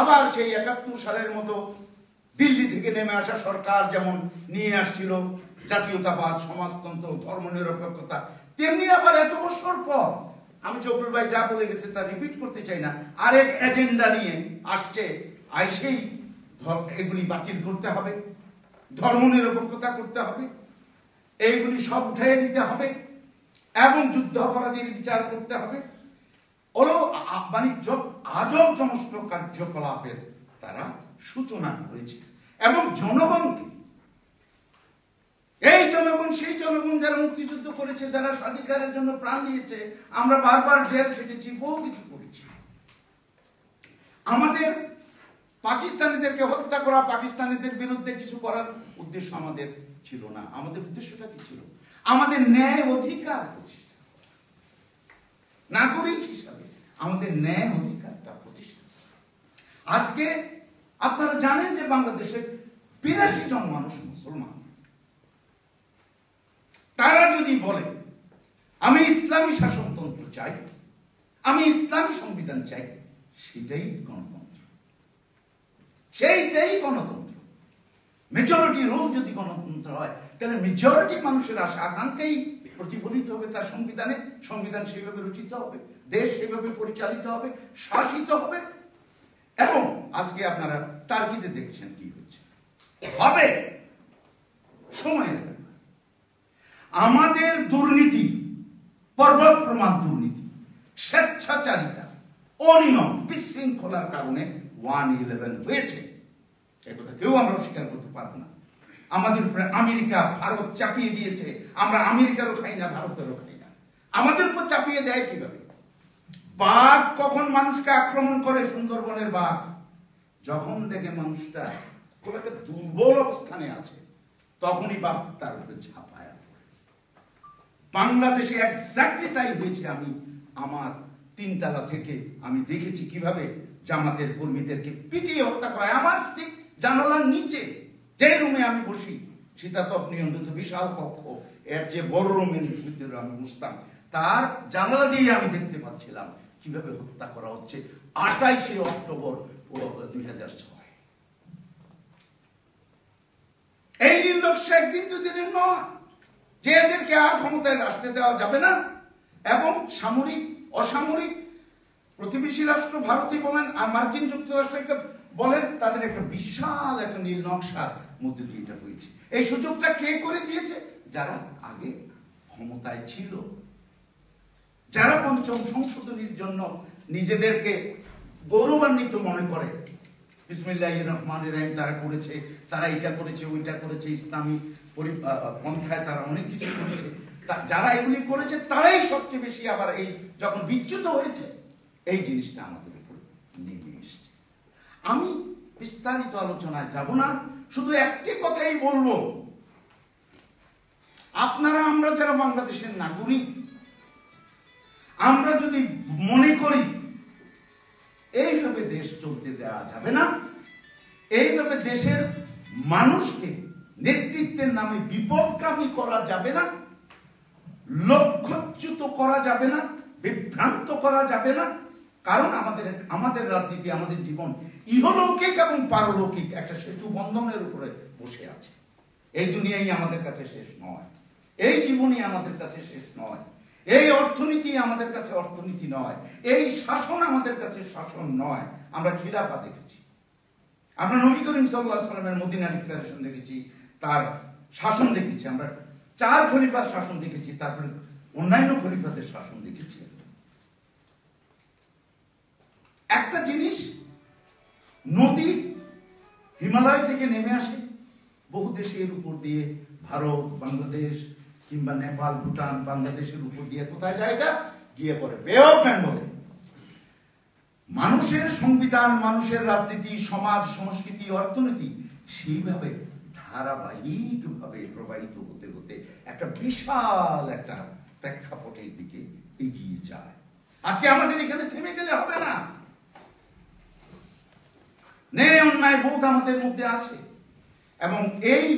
আবার সেই ৭১ সালের মতো দিল্লি থেকে নেমে আসা সরকার যেমন নিয়ে আসছিল জাতীয়তাবাদ, সমাজতন্ত্র, ধর্মনিরপেক্ষতা, তেমনি আবার এত বছর পর আমি জহুরুল ভাই যা বলে গেছে তা রিপিট করতে চাই না, আরেক এজেন্ডা নিয়ে আসছে। আইসেই এগুলি বাতিল করতে হবে, ধর্মনিরপেক্ষতা করতে হবে, এইগুলি সব উঠাইয়ে দিতে হবে এবং যুদ্ধ অপরাধীর বিচার করতে হবে। বাণিজ্য আজব সমস্ত কার্যকলাপের তারা সূচনা করেছে এবং জনগণকে, এই জনগণ সেই জনগণ যারা মুক্তিযুদ্ধ করেছে, যারা স্বাধিকারের জন্য প্রাণ দিয়েছে, আমরা বারবার জেল খেটেছি, বহু কিছু করেছি। আমাদের পাকিস্তানিদেরকে হত্যা করা, পাকিস্তানিদের বিরুদ্ধে কিছু করার উদ্দেশ্য আমাদের ছিল না। আমাদের উদ্দেশ্যটা কি ছিল? আমাদের ন্যায় অধিকার প্রতিষ্ঠা, নাগরিক হিসাবে আমাদের ন্যায় অধিকারটা প্রতিষ্ঠা। আজকে আপনারা জানেন যে বাংলাদেশের ৮২ জন মানুষ মুসলমান। তারা যদি বলে আমি ইসলামী শাসনতন্ত্র চাই, আমি ইসলামী সংবিধান চাই, সেটাই গণতন্ত্র, সেইটাই গণতন্ত্র। মেজরিটি রুল যদি গণতন্ত্র হয়, তাহলে মেজরিটি মানুষের আশা আকাঙ্ক্ষাই প্রতিফলিত হবে তার সংবিধানে। সংবিধান সেইভাবে রচিত হবে, দেশ সেইভাবে পরিচালিত হবে, শাসিত হবে। এবং আজকে আপনারা টার্কিতে দেখছেন কি হচ্ছে, হবে সময়ের ব্যাপার। আমাদের দুর্নীতি, পর্বত প্রমাণ দুর্নীতি, স্বেচ্ছাচারিতা, অনিয়ম, বিশৃঙ্খলার কারণে 1/11 হয়েছে, একথা কেউ আমরা স্বীকার করতে পারবো না। আমাদের উপরে আমেরিকা, ভারত চাপিয়ে দিয়েছে। আমরা আমেরিকারও খাই না, ভারতেরও খাই না। আমাদের উপর চাপিয়ে দেয় কিভাবে? বাঘ কখন মানুষকে আক্রমণ করে? সুন্দরবনের বাঘ যখন দেখে মানুষটা খুব একটা দুর্বল অবস্থানে আছে, তখনই বাঘ তার উপরে ঝাঁপায় পড়ে। বাংলাদেশে এক্স্যাক্টলি তাই হয়েছে। আমি আমার ৩ তলা থেকে আমি দেখেছি কিভাবে জামাতের কর্মীদেরকে পিটিয়ে হত্যা করা হয়। আমার ঠিক জানালার নিচে যে রুমে আমি বসি, শীতাতপ নিয়ন্ত্রিত বিশাল কক্ষ, এর যে বড় রুমের ভিতরে আমি বসতাম, তার জানালা দিয়ে আমি দেখতে পাচ্ছিলাম কিভাবে হত্যা করা হচ্ছে। ২৮শে অক্টোবর ২০০৬। এই নির্লক্ষ একদিন দুদিনের নয়, যে এদেরকে আর ক্ষমতায় আসতে দেওয়া যাবে না। এবং সামরিক, অসামরিক, প্রতিবেশী রাষ্ট্র ভারতই বলেন আর মার্কিন যুক্তরাষ্ট্রকে বলেন, তাদের একটা বিশাল একটা নীল নকশার মধ্যে দিয়ে এটা হয়েছে। এই সুযোগটা কে করে দিয়েছে? যারা আগে ক্ষমতায় ছিল, যারা পঞ্চম সংশোধনীর জন্য নিজেদেরকে গৌরবান্বিত মনে করে, বিসমিল্লাহির রহমানির রহিম তারা করেছে, তারা এটা করেছে, ওইটা করেছে, ইসলামী পন্থায় তারা অনেক কিছু করেছে। যারা এগুলি করেছে তারাই সবচেয়ে বেশি আবার এই যখন বিচ্যুত হয়েছে, এই জিনিসটা আমাদের উপর নেমে এসছে। আমি বিস্তারিত আলোচনায় যাব না, শুধু একটি কথাই বলবো, আপনারা, আমরা যারা বাংলাদেশের নাগরিক, আমরা যদি মনে করি এইভাবে দেশ চলতে দেওয়া যাবে না, এইভাবে দেশের মানুষকে নেতৃত্বের নামে বিপদগামী করা যাবে না, লক্ষ্যচ্যুত করা যাবে না, বিভ্রান্ত করা যাবে না। কারণ আমাদের রাজনীতি, আমাদের জীবন ইহলৌকিক এবং পারলৌকিক একটা সেতু বন্ধনের উপরে বসে আছে। এই দুনিয়াই আমাদের কাছে শেষ নয়, এই জীবনই আমাদের কাছে শেষ নয়, এই অর্থনীতি আমাদের কাছে অর্থনীতি নয়, এই শাসন আমাদের কাছে শাসন নয়। আমরা খিলাফা দেখেছি, আমরা নবী করিম সাল্লাল্লাহু আলাইহি ওয়াসাল্লামের মদিনা ডিক্লারেশন দেখেছি, তার শাসন দেখেছি, আমরা 4 খলিফার শাসন দেখেছি, তারপরে অন্যান্য খলিফাদের শাসন দেখেছি। একটা জিনিস, নদী হিমালয় থেকে নেমে আসে, বহু দেশের উপর দিয়ে, ভারত, বাংলাদেশ কিংবা নেপাল, ভুটান, বাংলাদেশের উপর দিয়ে কোথায় যায়? এটা গিয়ে পড়ে বে অফ বেঙ্গলে। মানুষের সংবিধান, মানুষের রাজনীতি, সমাজ, সংস্কৃতি, অর্থনীতি সেইভাবে ধারাবাহিকভাবে প্রবাহিত হতে হতে একটা বিশাল একটা প্রেক্ষাপটের দিকে এগিয়ে যায়। আজকে আমাদের এখানে থেমে গেলে হবে না। ন্যায় অন্যায় বোধ আমাদের মধ্যে আছে এবং এই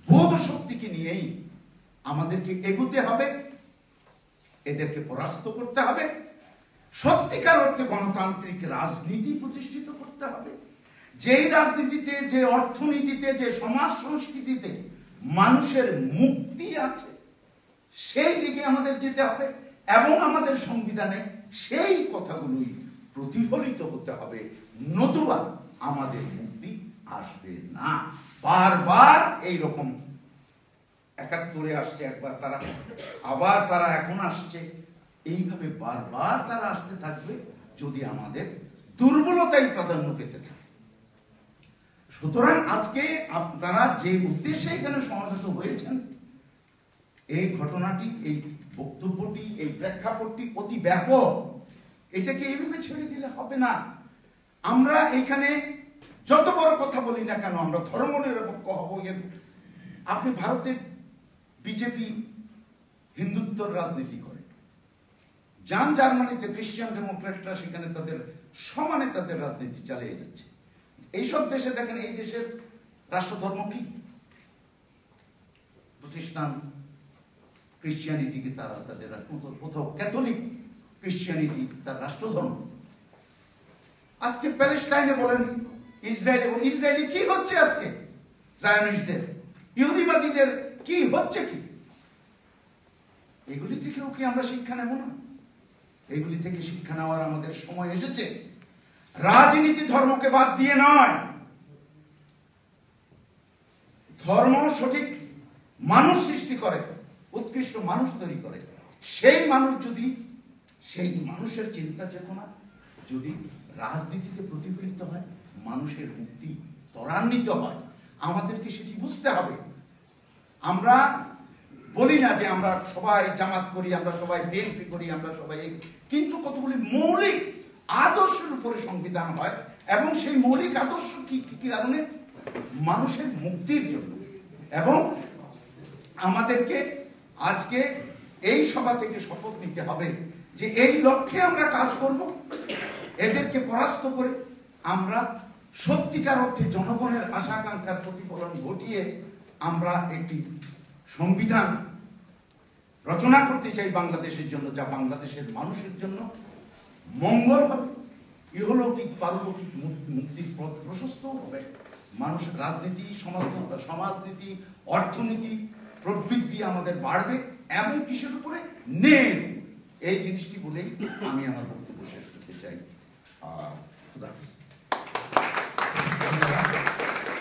বোধ শক্তিকে নিয়েই আমাদেরকে এগোতে হবে, এদেরকে পরাস্ত করতে হবে। সত্যিকার অর্থে গণতান্ত্রিক রাজনীতি প্রতিষ্ঠিত করতে হবে, যেই রাজনীতিতে, যে অর্থনীতিতে, যে সমাজ সংস্কৃতিতে মানুষের মুক্তি আছে, সেই দিকে আমাদের যেতে হবে এবং আমাদের সংবিধানে সেই কথাগুলোই প্রতিফলিত হতে হবে, নতুবা আমাদের মুক্তি আসবে না। বারবার এইরকম ৭১-এ আসছে একবার তারা, আবার তারা এখন আসছে, এইভাবে বারবার তারা আসতে থাকবে যদি আমাদের দুর্বলতাই প্রাধান্য পেতে থাকে। সুতরাং আজকে আপনারা যে উদ্দেশ্যে এখানে সমাবেত হয়েছেন, এই ঘটনাটি, এই বক্তব্যটি, এই প্রেক্ষাপটটি অতি ব্যাপক। এটাকে এইভাবে ছেড়ে দিলে হবে না। আমরা এখানে যত বড় কথা বলি না কেন, আমরা ধর্মনিরপেক্ষ হব। আপনি ভারতে বিজেপি হিন্দুত্বর রাজনীতি করে যান, জার্মানিতে খ্রিস্টান ডেমোক্রেটরা সেখানে তাদের সমানে তাদের রাজনীতি চালিয়ে যাচ্ছে। এইসব দেশে দেখেন, এই দেশের রাষ্ট্রধর্ম কি? প্রতিষ্ঠান ক্রিশ্চিয়ানিটিকে তারা তাদের কোথাও ক্যাথলিক ক্রিশ্চিয়ানিটি তার রাষ্ট্রধর্ম। আজকে প্যালেস্টাইনে বলেন, ইসরায়েলে বলেন, ইসরায়েলে কি হচ্ছে আজকে? জায়নিস্টদের, ইহুদিবাদীদের কি হচ্ছে কি? এগুলি থেকেও কি আমরা শিক্ষা নেব না? এগুলি থেকে শিক্ষা নেওয়ার আমাদের সময় এসেছে। রাজনীতি ধর্মকে বাদ দিয়ে নয়, ধর্ম সঠিক মানুষ সৃষ্টি করে, উৎকৃষ্ট মানুষ তৈরি করে। সেই মানুষ যদি, সেই মানুষের চিন্তা চেতনা যদি রাজনীতিতে প্রতিফলিত হয়, মানুষের মুক্তি ত্বরান্বিত হয়, আমাদেরকে সেটি বুঝতে হবে। আমরা বলি না যে আমরা সবাই জামাত করি, আমরা সবাই বিএনপি করি, আমরা সবাই, কিন্তু কতগুলি মৌলিক আদর্শের উপরে সংবিধান হয় এবং সেই মৌলিক আদর্শ কি কারণে? মানুষের মুক্তির জন্য। এবং আমাদেরকে আজকে এই সভা থেকে শপথ নিতে হবে যে এই লক্ষ্যে আমরা কাজ করব। এদেরকে পরাস্ত করে আমরা সত্যিকার অর্থে জনগণের আশা আকাঙ্ক্ষার প্রতিফলন ঘটিয়ে আমরা একটি সংবিধান রচনা করতে চাই বাংলাদেশের জন্য, যা বাংলাদেশের মানুষের জন্য মঙ্গল হবে, ইহলৌকিক পারলৌকিক মুক্তির পথ প্রশস্ত হবে। মানুষ, রাজনীতি, সমাজনীতি, অর্থনীতি প্রবৃদ্ধি আমাদের বাড়বে এবং কিসের উপরে? নেই। এই জিনিসটি বলেই আমি আমার বক্তব্য শেষ করতে চাই। খুদা হাফেজ।